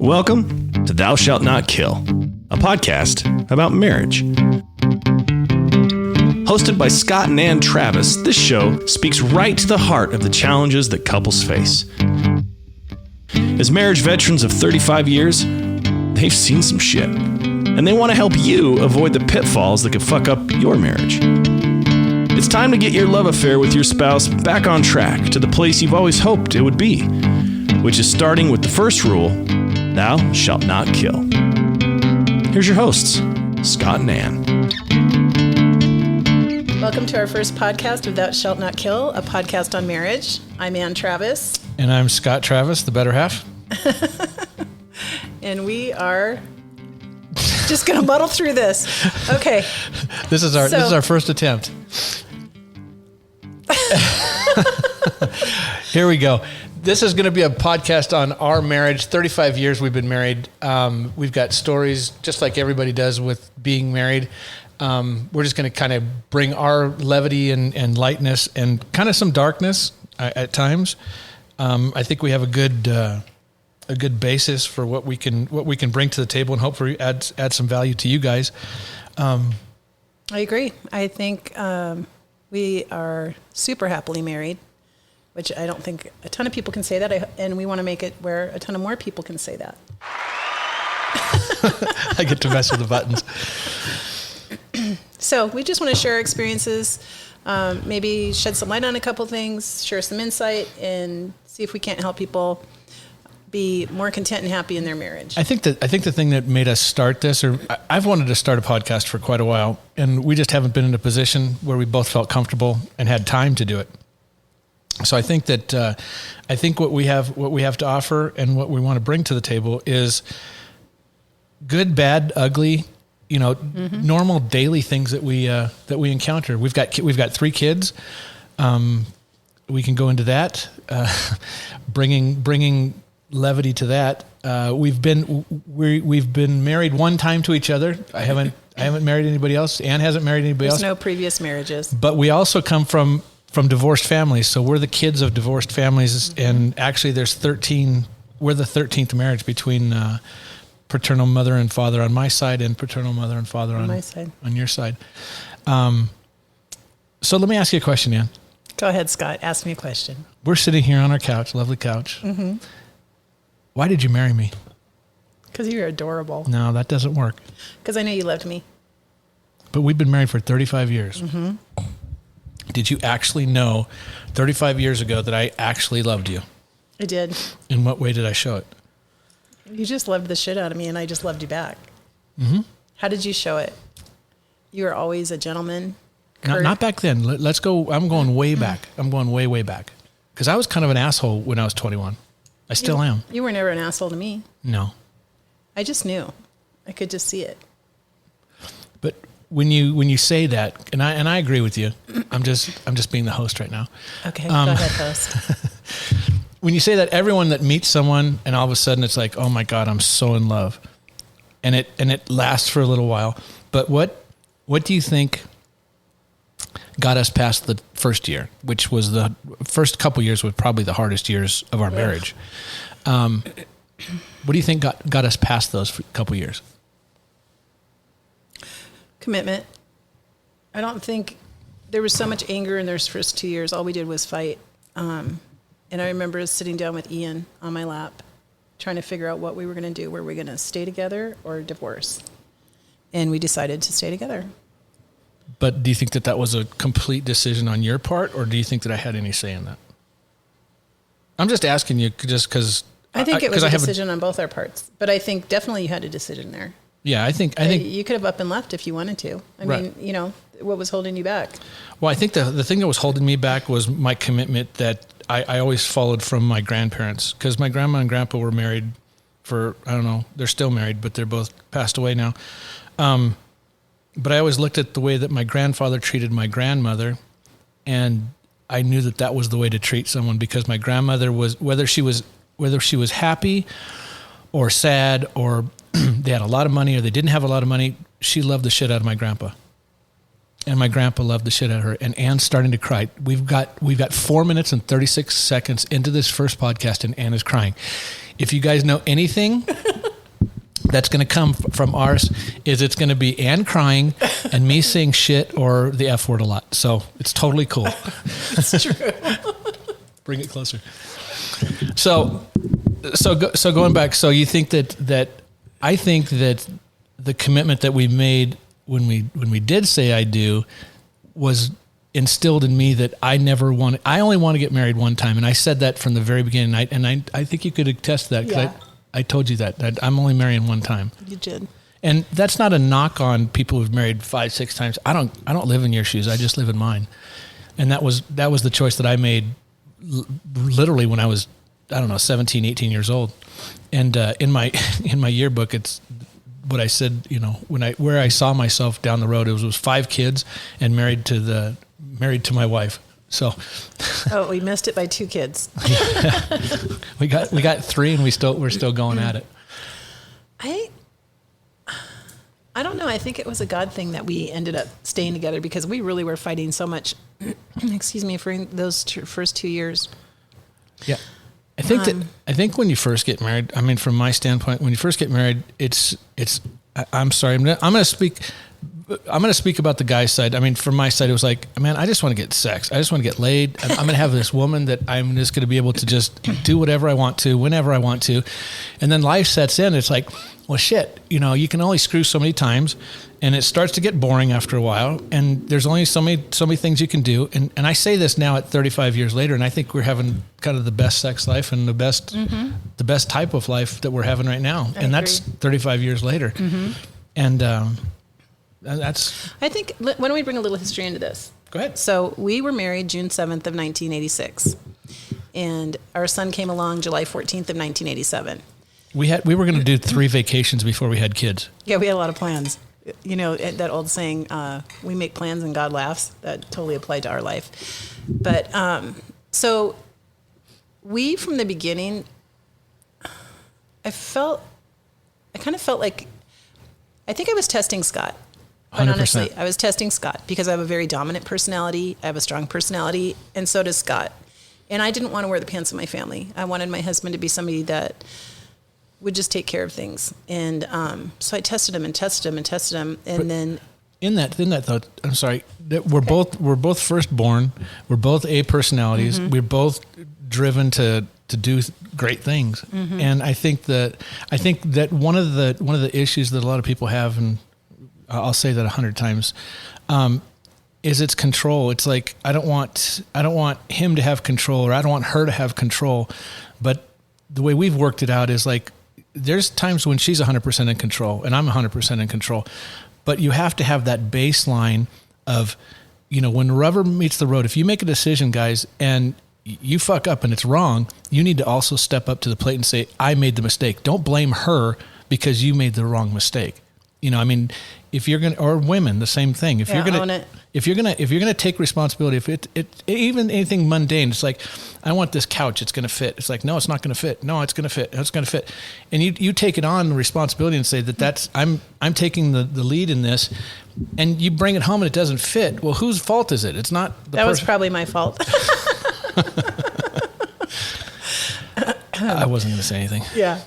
Welcome to Thou Shalt Not Kill, a podcast about marriage. Hosted by Scott and Ann Travis, this show speaks right to the heart of the challenges that couples face. As marriage veterans of 35 years, they've seen some shit, and they want to help you avoid the pitfalls that could fuck up your marriage. It's time to get your love affair with your spouse back on track to the place you've always hoped it would be, which is starting with the first rule: thou shalt not kill. Here's your hosts, Scott and Ann. Welcome to our first podcast of Thou Shalt Not Kill, a podcast on marriage. I'm Ann Travis. And I'm Scott Travis, the better half. And we are just going to muddle through this. Okay. This is our first attempt. Here we go. This is going to be a podcast on our marriage. 35 years we've been married. We've got stories just like everybody does with being married. We're just going to kind of bring our levity and lightness and kind of some darkness at times. I think we have a good basis for what we can bring to the table and hopefully add some value to you guys. I agree. I think we are super happily married, which I don't think a ton of people can say that. And we want to make it where a ton of more people can say that. I get to mess with the buttons. So we just want to share experiences, maybe shed some light on a couple things, share some insight, and see if we can't help people be more content and happy in their marriage. I think the thing that made us start this, or I've wanted to start a podcast for quite a while, and we just haven't been in a position where we both felt comfortable and had time to do it. So I think that what we have to offer and what we want to bring to the table is good, bad, ugly, normal daily things that we encounter. We've got 3 kids. We can go into that, bringing levity to that. We've been married one time to each other. I haven't married anybody else. Ann hasn't married anybody else. There's no previous marriages. But we also come from divorced families. So we're the kids of divorced families. Mm-hmm. And actually there's 13, we're the 13th marriage between paternal mother and father on my side and paternal mother and father on my side, on your side. So let me ask you a question, Ann. Go ahead, Scott. Ask me a question. We're sitting here on our couch, lovely couch. Mm-hmm. Why did you marry me? Because you're adorable. No, that doesn't work. Because I know you loved me. But we've been married for 35 years. Mm-hmm. Did you actually know 35 years ago that I actually loved you? I did. In what way did I show it? You just loved the shit out of me, and I just loved you back. Mm-hmm. How did you show it? You were always a gentleman. Not back then. Let's go. I'm going way back. I'm going way, way back. Because I was kind of an asshole when I was 21. I still am. You were never an asshole to me. No. I just knew. I could just see it. But when you say that, and I agree with you, I'm just being the host right now. Okay, go ahead, host. When you say that, everyone that meets someone and all of a sudden it's like, oh my God, I'm so in love, and it lasts for a little while. But what do you think got us past the first year, which was the first couple years was probably the hardest years of our marriage? What do you think got us past those couple years? Commitment. I don't think there was so much anger in those first 2 years. All we did was fight. And I remember sitting down with Ian on my lap, trying to figure out what we were going to do. Were we going to stay together or divorce? And we decided to stay together. But do you think that was a complete decision on your part, or do you think that I had any say in that? I'm just asking you just because... I think it was a decision on both our parts. But I think definitely you had a decision there. Yeah, I think you could have up and left if you wanted to. I mean, what was holding you back? Well, I think the thing that was holding me back was my commitment that I always followed from my grandparents, because my grandma and grandpa were married for, I don't know, they're still married, but they're both passed away now. But I always looked at the way that my grandfather treated my grandmother, and I knew that was the way to treat someone, because my grandmother was, whether she was happy or sad, or they had a lot of money or they didn't have a lot of money, she loved the shit out of my grandpa. And my grandpa loved the shit out of her. And Ann's starting to cry. We've got 4 minutes and 36 seconds into this first podcast, and Ann is crying. If you guys know anything that's going to come from ours is it's going to be Ann crying and me saying shit or the F word a lot. So it's totally cool. It's true. Bring it closer. So going back, so you think that I think that the commitment that we made when we did say I do was instilled in me that I only want to get married one time. And I said that from the very beginning. I think you could attest to that. Yeah. I told you that I'm only marrying one time. You did. And that's not a knock on people who've married 5-6 times. I don't live in your shoes. I just live in mine. And that was the choice that I made literally when I was, 17, 18 years old. And in my yearbook, it's what I said, where I saw myself down the road, it was 5 kids and married to my wife. So, we missed it by 2 kids. we got 3 and we're still going at it. I don't know. I think it was a God thing that we ended up staying together because we really were fighting so much, excuse me, for those first 2 years. Yeah. I think when you first get married, I mean, from my standpoint, when you first get married, I'm sorry, I'm going to speak about the guy's side. I mean, from my side, it was like, man, I just want to get sex. I just want to get laid. I'm going to have this woman that I'm just going to be able to just do whatever I want to, whenever I want to. And then life sets in. It's like, well, shit, you can only screw so many times and it starts to get boring after a while. And there's only so many things you can do. And I say this now at 35 years later, and I think we're having kind of the best sex life and the best type of life that we're having right now. I agree. That's 35 years later. Mm-hmm. And, that's. I think, why don't we bring a little history into this? Go ahead. So we were married June 7th of 1986, and our son came along July 14th of 1987. We were going to do 3 vacations before we had kids. Yeah, we had a lot of plans. That old saying, we make plans and God laughs, that totally applied to our life. But so we, from the beginning, I kind of felt like, I think I was testing Scott. Quite 100%. honestly, I was testing Scott because I have a very dominant personality. I have a strong personality, and so does Scott. And I didn't want to wear the pants of my family. I wanted my husband to be somebody that would just take care of things. And so I tested him and tested him and tested him, and But then in that thought, I'm sorry, that we're both firstborn. We're both A personalities. Mm-hmm. We're both driven to do great things. Mm-hmm. And I think that one of the issues that a lot of people have, and I'll say that 100 times, is it's control. It's like, I don't want him to have control, or I don't want her to have control. But the way we've worked it out is like, there's times when she's 100% in control and I'm 100% in control, but you have to have that baseline of, when the rubber meets the road, if you make a decision, guys, and you fuck up and it's wrong, you need to also step up to the plate and say, I made the mistake. Don't blame her because you made the wrong mistake. I mean, if you're going to, or women, the same thing. If you're going to take responsibility, if it even anything mundane, it's like, I want this couch, it's going to fit. It's like, no, it's not going to fit. No, it's going to fit. It's going to fit. And you take it on the responsibility and say that's, I'm taking the lead in this, and you bring it home and it doesn't fit. Well, whose fault is it? It's not the that was probably my fault. I wasn't going to say anything. Yeah.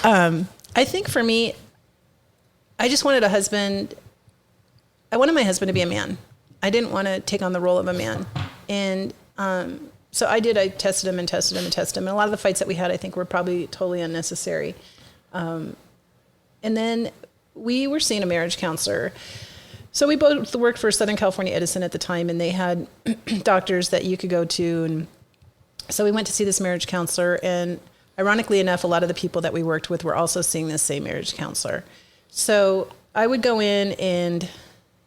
I think for me, I just wanted I wanted my husband to be a man. I didn't want to take on the role of a man. And so I tested him and tested him and tested him. And a lot of the fights that we had, I think, were probably totally unnecessary. And then we were seeing a marriage counselor. So we both worked for Southern California Edison at the time, and they had doctors that you could go to. And so we went to see this marriage counselor. And ironically enough, a lot of the people that we worked with were also seeing this same marriage counselor. So I would go in and,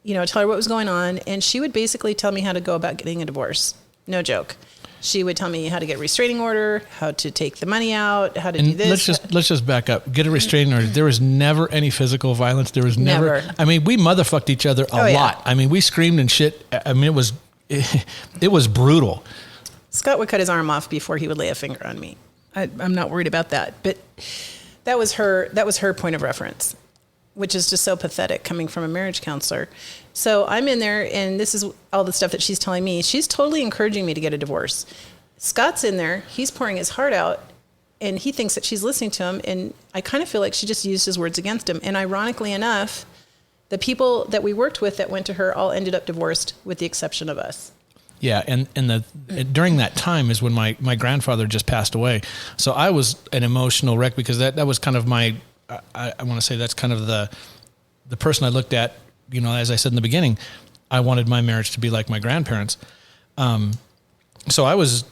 tell her what was going on. And she would basically tell me how to go about getting a divorce. No joke. She would tell me how to get a restraining order, how to take the money out, how to do this. Let's just back up. Get a restraining order. There was never any physical violence. There was never. I mean, we motherfucked each other a lot. Yeah. I mean, we screamed and shit. I mean, it was brutal. Scott would cut his arm off before he would lay a finger on me. I'm not worried about that. But that was her point of reference, which is just so pathetic coming from a marriage counselor. So I'm in there, and this is all the stuff that she's telling me. She's totally encouraging me to get a divorce. Scott's in there. He's pouring his heart out. and he thinks that she's listening to him. And I kind of feel like she just used his words against him. And ironically enough, the people that we worked with that went to her all ended up divorced, with the exception of us. Yeah, and during that time is when my grandfather just passed away. So I was an emotional wreck, because that was kind of my, I want to say that's kind of the person I looked at, you know, as I said in the beginning, I wanted my marriage to be like my grandparents. So I was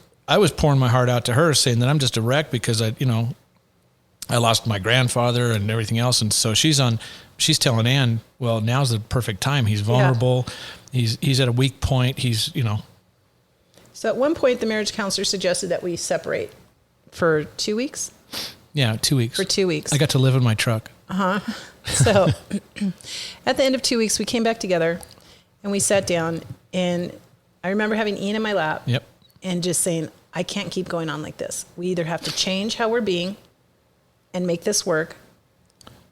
pouring my heart out to her, saying that I'm just a wreck because I lost my grandfather and everything else. And so she's telling Ann, well, now's the perfect time. He's vulnerable. Yeah. He's at a weak point. So at one point, the marriage counselor suggested that we separate for 2 weeks. Yeah, 2 weeks. For 2 weeks. I got to live in my truck. So at the end of 2 weeks, we came back together and we sat down, and I remember having Ian in my lap. Yep. And just saying, I can't keep going on like this. We either have to change how we're being and make this work,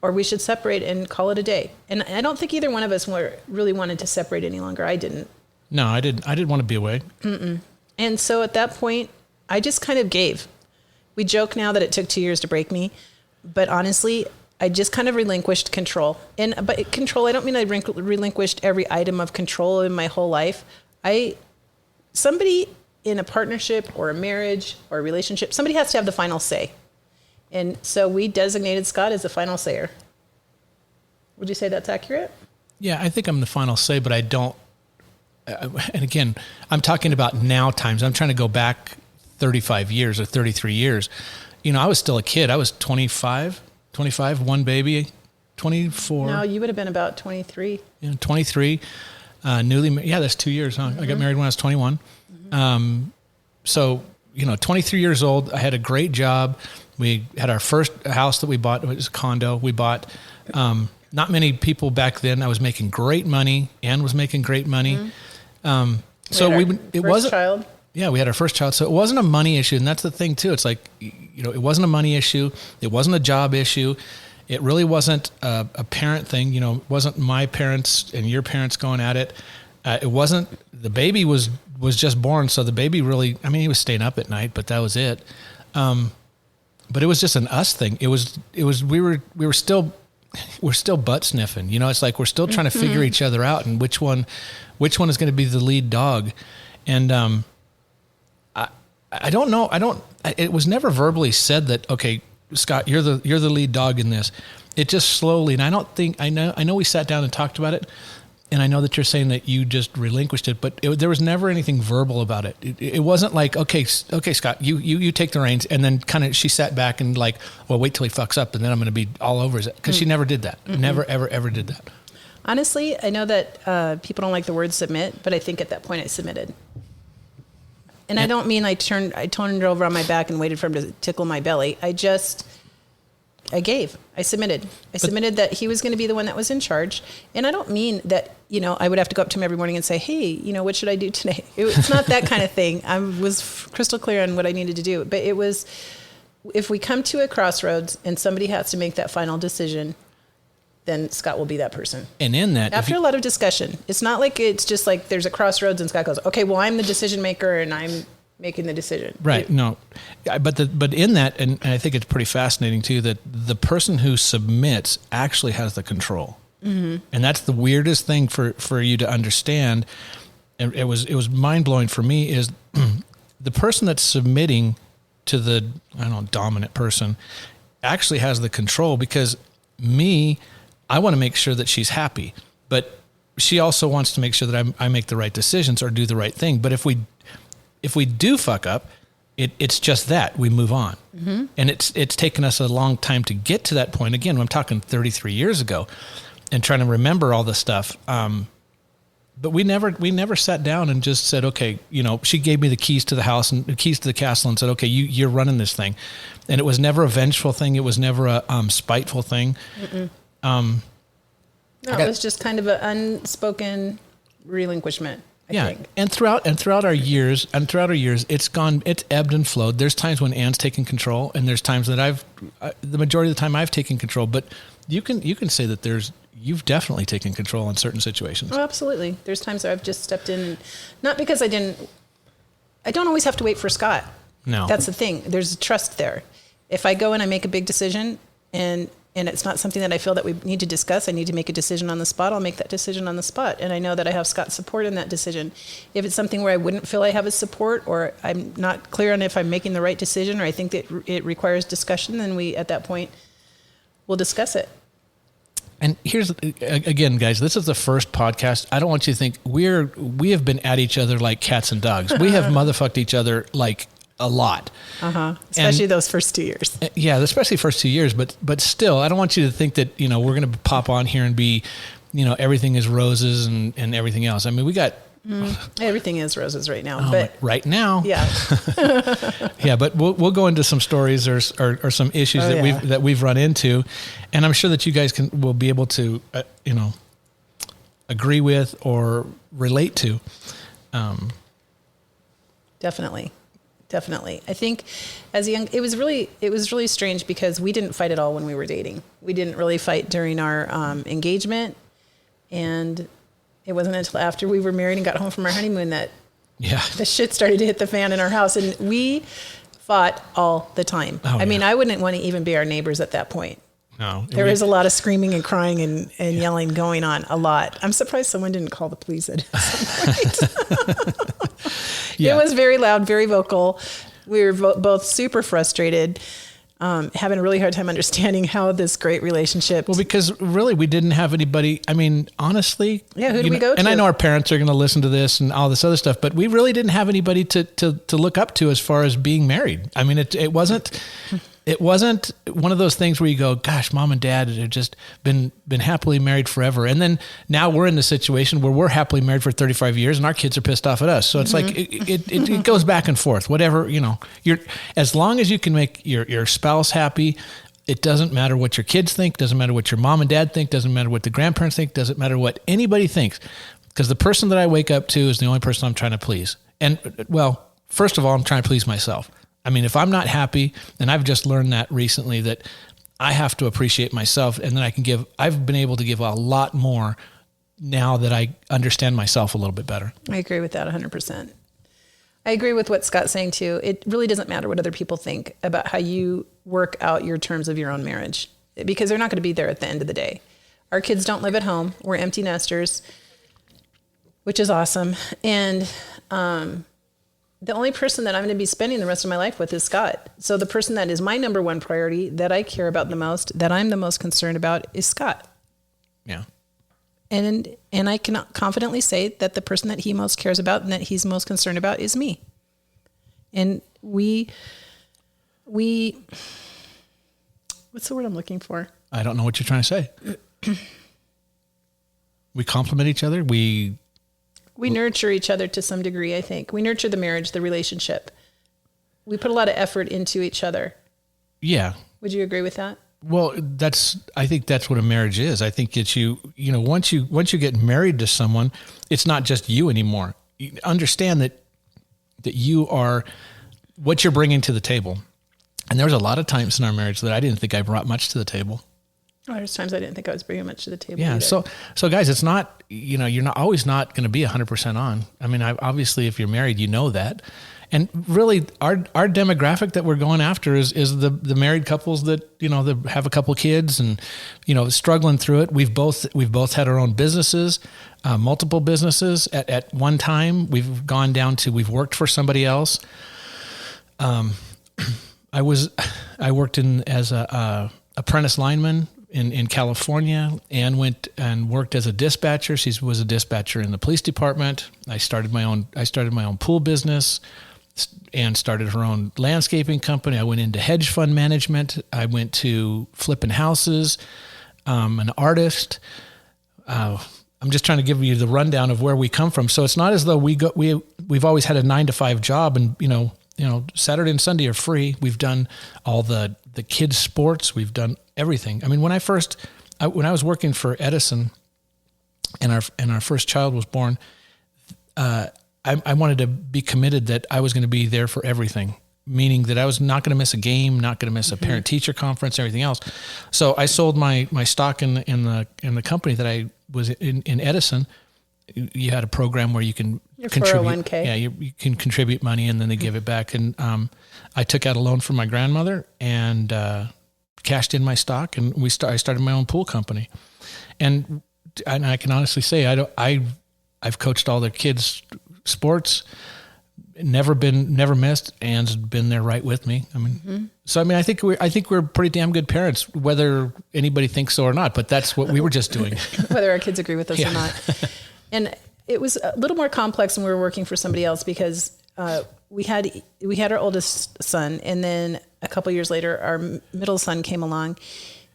or we should separate and call it a day. And I don't think either one of us really wanted to separate any longer. I didn't. No, I didn't want to be away. Mm-mm. And so at that point, I just kind of gave. We joke now that it took 2 years to break me, but honestly, I just kind of relinquished control. But control, I don't mean I relinquished every item of control in my whole life. Somebody in a partnership or a marriage or a relationship, somebody has to have the final say. And so we designated Scott as the final sayer. Would you say that's accurate? Yeah, I think I'm the final say, but I don't. And again, I'm talking about now times. I'm trying to go back 35 years or 33 years. You know, I was still a kid. I was 25, one baby, 24. No, you would have been about 23. 23. Newly married. Yeah, that's 2 years, huh? Mm-hmm. I got married when I was 21. Mm-hmm. So, 23 years old. I had a great job. We had our first house that we bought. It was a condo we bought. Not many people back then. I was making great money. Ann was making great money. Mm-hmm. It wasn't child. Yeah, we had our first child. So it wasn't a money issue. And that's the thing too. It's like, it wasn't a money issue. It wasn't a job issue. It really wasn't a parent thing. It wasn't my parents and your parents going at it. It wasn't, the baby was just born. So the baby really, he was staying up at night, but that was it. But it was just an us thing. We're still butt sniffing. It's like we're still trying to figure each other out and which one is going to be the lead dog. And I don't know. It was never verbally said that, okay, Scott, you're the lead dog in this. It just slowly, and I know we sat down and talked about it, and I know that you're saying that you just relinquished it, but there was never anything verbal about it. It wasn't like, okay, Scott, you take the reins, and then kind of she sat back and like, well, wait till he fucks up, and then I'm going to be all over it. Because she never did that. Mm-hmm. Never, ever, ever did that. Honestly, I know that people don't like the word submit, but I think at that point I submitted. And I don't mean I turned it over on my back and waited for him to tickle my belly. I gave. I submitted. I submitted that he was going to be the one that was in charge. And I don't mean that, I would have to go up to him every morning and say, hey, what should I do today? It's not that kind of thing. I was crystal clear on what I needed to do. But it was, if we come to a crossroads and somebody has to make that final decision, then Scott will be that person. And in that, after a lot of discussion, it's not like it's just like there's a crossroads and Scott goes, okay, well, I'm the decision maker and I'm making the decision. Right. No, but in that, and I think it's pretty fascinating too, that the person who submits actually has the control. Mm-hmm. And that's the weirdest thing for you to understand. And it was mind blowing for me is the person that's submitting to the, dominant person actually has the control, because I want to make sure that she's happy, but she also wants to make sure that I make the right decisions or do the right thing. But if we do fuck up, it's just that we move on. Mm-hmm. And it's taken us a long time to get to that point. Again, I'm talking 33 years ago and trying to remember all this stuff. But we never sat down and just said, okay, she gave me the keys to the house and the keys to the castle and said, okay, you're running this thing. And it was never a vengeful thing. It was never a spiteful thing. Mm-mm. It was just kind of an unspoken relinquishment. I think. And throughout our years, it's ebbed and flowed. There's times when Ann's taken control, and there's times that the majority of the time I've taken control. But you can say that you've definitely taken control in certain situations. Oh, absolutely. There's times where I've just stepped in, not because I don't always have to wait for Scott. No, that's the thing. There's trust there. If I go and I make a big decision and it's not something that I feel that we need to discuss, I need to make a decision on the spot, I'll make that decision on the spot. And I know that I have Scott's support in that decision. If it's something where I wouldn't feel I have his support, or I'm not clear on if I'm making the right decision, or I think that it requires discussion, then we, at that point, we'll discuss it. And here's, again, guys, this is the first podcast. I don't want you to think we have been at each other like cats and dogs. We have motherfucked each other like a lot. Especially those first 2 years. Yeah, especially first 2 years. But still, I don't want you to think that, we're going to pop on here and be, everything is roses and everything else. I mean, we got... Everything is roses right now. But right now. Yeah. Yeah, but we'll go into some stories or some issues that we've run into. And I'm sure that you guys will be able to, agree with or relate to. Definitely. I think as a young, it was really strange because we didn't fight at all when we were dating. We didn't really fight during our engagement, and it wasn't until after we were married and got home from our honeymoon that the shit started to hit the fan in our house, and we fought all the time. I mean, I wouldn't want to even be our neighbors at that point. No, there was a lot of screaming and crying and yelling going on a lot. I'm surprised someone didn't call the police at some point. It was very loud, very vocal. We were both super frustrated, having a really hard time understanding how this great relationship. Well, because really we didn't have anybody. I mean, honestly. Yeah, who do we go to? And I know our parents are going to listen to this and all this other stuff, but we really didn't have anybody to look up to as far as being married. I mean, it wasn't one of those things where you go, gosh, mom and dad have just been happily married forever. And then now we're in the situation where we're happily married for 35 years and our kids are pissed off at us. So it's like, it goes back and forth, whatever, as long as you can make your spouse happy, it doesn't matter what your kids think, doesn't matter what your mom and dad think, doesn't matter what the grandparents think, doesn't matter what anybody thinks. Because the person that I wake up to is the only person I'm trying to please. And well, first of all, I'm trying to please myself. I mean, if I'm not happy, and I've just learned that recently, that I have to appreciate myself, and then I've been able to give a lot more now that I understand myself a little bit better. I agree with that 100%. I agree with what Scott's saying too. It really doesn't matter what other people think about how you work out your terms of your own marriage, because they're not going to be there at the end of the day. Our kids don't live at home. We're empty nesters, which is awesome. And, the only person that I'm going to be spending the rest of my life with is Scott. So the person that is my number one priority, that I care about the most, that I'm the most concerned about, is Scott. Yeah. And I can confidently say that the person that he most cares about and that he's most concerned about is me. And we what's the word I'm looking for? I don't know what you're trying to say. We complement each other. We nurture each other to some degree, I think. We nurture the marriage, the relationship. We put a lot of effort into each other. Yeah. Would you agree with that? Well, I think that's what a marriage is. I think it's once you get married to someone, it's not just you anymore. You understand that you are what you're bringing to the table. And there was a lot of times in our marriage that I didn't think I brought much to the table. Oh, there's times I didn't think I was bringing much to the table. Yeah. Either. So guys, it's not, you're not always not going to be 100% on. I mean, obviously if you're married, you know that. And really our demographic that we're going after is the married couples that, that have a couple kids and, struggling through it. We've both had our own businesses, multiple businesses at one time. We've we've worked for somebody else. I worked as a apprentice lineman in California, and went and worked as a dispatcher. She was a dispatcher in the police department. I started my own pool business and started her own landscaping company. I went into hedge fund management. I went to flipping houses. An artist. I'm just trying to give you the rundown of where we come from. So it's not as though we've always had a 9-to-5 job, and Saturday and Sunday are free. We've done all the kids' sports. We've done everything. I mean, when I was working for Edison, and our first child was born, I wanted to be committed that I was going to be there for everything, meaning that I was not going to miss a game, not going to miss a parent-teacher conference, everything else. So I sold my stock in the company that I was in Edison, you had a program where you can Your contribute. 401k. Yeah, you can contribute money and then they give it back. And I took out a loan from my grandmother and cashed in my stock, and I started my own pool company. And I can honestly say I've coached all their kids' sports, never missed, and's been there right with me. I mean, so I mean, I think we're pretty damn good parents, whether anybody thinks so or not. But that's what we were just doing. Whether our kids agree with us or not. And it was a little more complex when we were working for somebody else, because we had our oldest son, and then a couple years later, our middle son came along,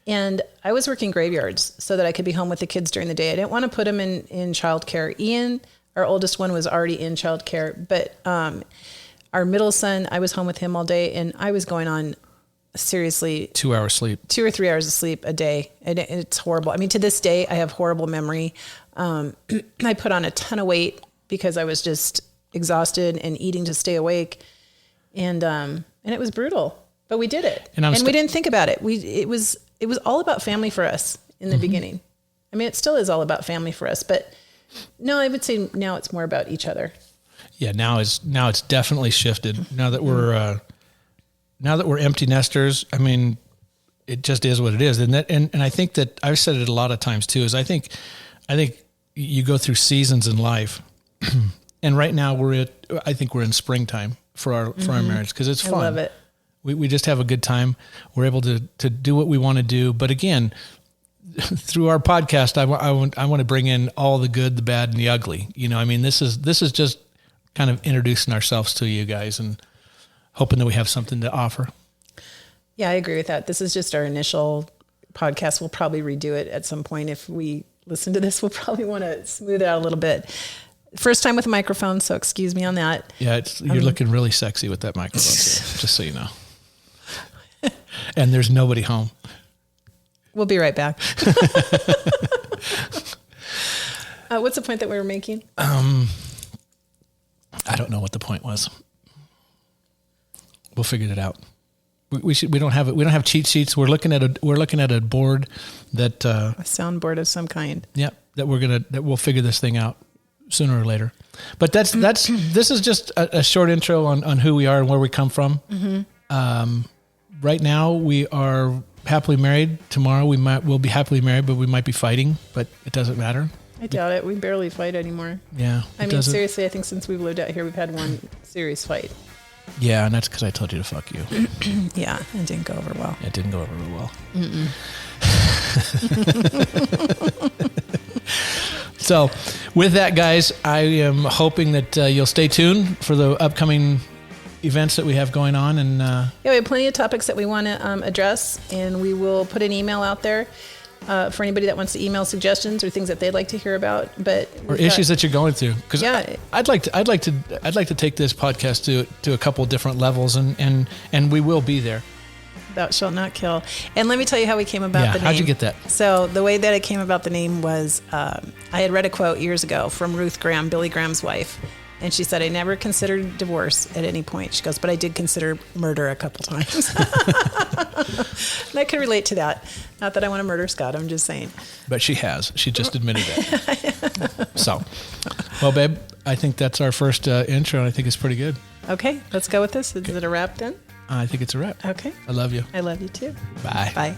and I was working graveyards so that I could be home with the kids during the day. I didn't want to put them in childcare. Ian, our oldest one, was already in childcare, but our middle son, I was home with him all day, and I was going on seriously 2 hours sleep, 2 or 3 hours of sleep a day. And it's horrible. I mean, to this day, I have horrible memory. I put on a ton of weight because I was just exhausted and eating to stay awake. And it was brutal, but we did it. And we didn't think about it. It was all about family for us in the beginning. I mean, it still is all about family for us, but no, I would say now it's more about each other. Yeah. Now it's definitely shifted now that we're empty nesters. I mean, it just is what it is. And I think that I've said it a lot of times too, is I think you go through seasons in life, and right now I think we're in springtime for our marriage, because it's fun. I love it. We just have a good time. We're able to do what we want to do. But again, through our podcast, I want to bring in all the good, the bad, and the ugly. You know, I mean, this is just kind of introducing ourselves to you guys and hoping that we have something to offer. Yeah, I agree with that. This is just our initial podcast. We'll probably redo it at some point. If we listen to this, we'll probably want to smooth it out a little bit. First time with a microphone, so excuse me on that. Yeah, you're looking really sexy with that microphone, too, just so you know. And there's nobody home. We'll be right back. What's the point that we were making? I don't know what the point was. We'll figure it out. We don't have cheat sheets. We're looking at a board that A soundboard of some kind. Yeah, that we'll figure this thing out sooner or later. But this is just a short intro on who we are and where we come from. Right now we are happily married. Tomorrow we'll be happily married, but we might be fighting, but it doesn't matter. I doubt it. We barely fight anymore. Yeah. I mean, seriously, I think since we've lived out here, we've had one serious fight. Yeah, and that's because I told you to fuck you. Yeah, it didn't go over well. It didn't go over real well. So with that, guys, I am hoping that you'll stay tuned for the upcoming events that we have going on. And yeah, we have plenty of topics that we want to address, and we will put an email out there for anybody that wants to email suggestions or things that they'd like to hear about, or issues that you're going through. Because yeah, I'd like to take this podcast to a couple different levels, and we will be there. Thou shalt not kill. And let me tell you how we came about the name. How'd you get that? So the way that it came about the name was I had read a quote years ago from Ruth Graham, Billy Graham's wife. And she said, I never considered divorce at any point. She goes, but I did consider murder a couple times. And I can relate to that. Not that I want to murder Scott, I'm just saying. But she has. She just admitted that. So, well, babe, I think that's our first intro, and I think it's pretty good. Okay, let's go with this. Is it a wrap then? I think it's a wrap. Okay. I love you. I love you too. Bye. Bye.